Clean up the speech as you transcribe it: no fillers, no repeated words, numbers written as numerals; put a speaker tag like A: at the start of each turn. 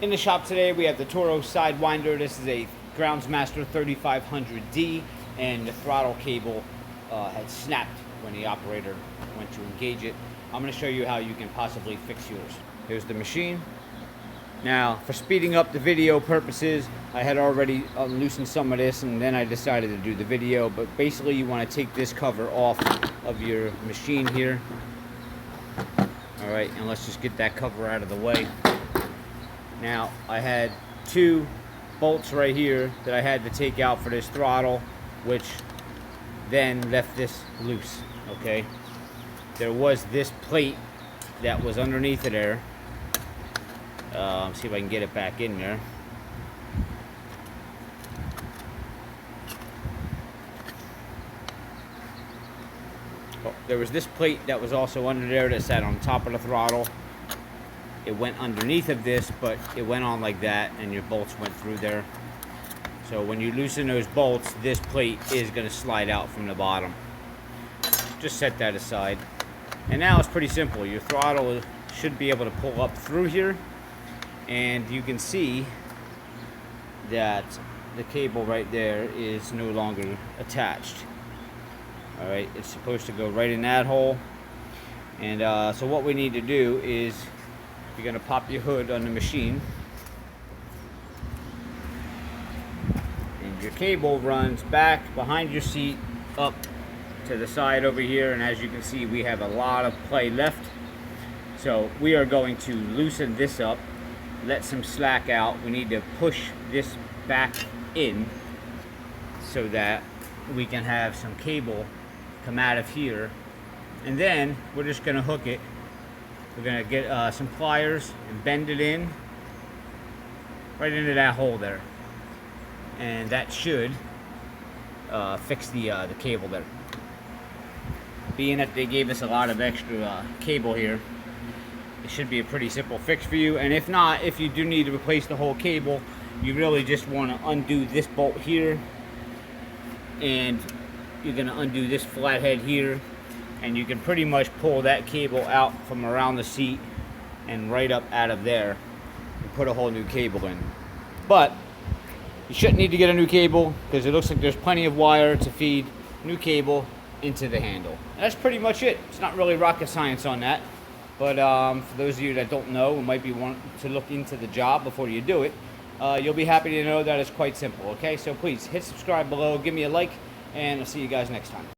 A: In the shop today we have the Toro Sidewinder. This is a Groundsmaster 3500D, and the throttle cable had snapped when the operator went to engage it. I'm going to show you how you can possibly fix yours. Here's the machine. Now, for speeding up the video purposes, I had already loosened some of this and then I decided to do the video, but basically you want to take this cover off of your machine here. Alright, and let's just get that cover out of the way. Now, I had two bolts right here that I had to take out for this throttle, which then left this loose, okay? There was this plate that was underneath of there. See if I can get it back in there. Oh, there was this plate that was also under there that sat on top of the throttle. It went underneath of this, but it went on like that, and your bolts went through there. So when you loosen those bolts, this plate is going to slide out from the bottom. Just set that aside. And now it's pretty simple. Your throttle should be able to pull up through here, and you can see that the cable right there is no longer attached. Alright, it's supposed to go right in that hole. And so what we need to do is you're going to pop your hood on the machine, and your cable runs back behind your seat up to the side over here, and as you can see we have a lot of play left. So we are going to loosen this up, let some slack out. We need to push this back in so that we can have some cable come out of here, and then we're just going to hook it. We're going to get some pliers and bend it in right into that hole there, and that should fix the cable there. Being that they gave us a lot of extra cable here, it should be a pretty simple fix for you. And if not, if you do need to replace the whole cable, you really just want to undo this bolt here, and you're going to undo this flathead here, and you can pretty much pull that cable out from around the seat and right up out of there and put a whole new cable in. But you shouldn't need to get a new cable because it looks like there's plenty of wire to feed new cable into the handle. And that's pretty much it. It's not really rocket science on that, but for those of you that don't know and might be wanting to look into the job before you do it, you'll be happy to know that it's quite simple. Okay, so please hit subscribe below, give me a like, and I'll see you guys next time.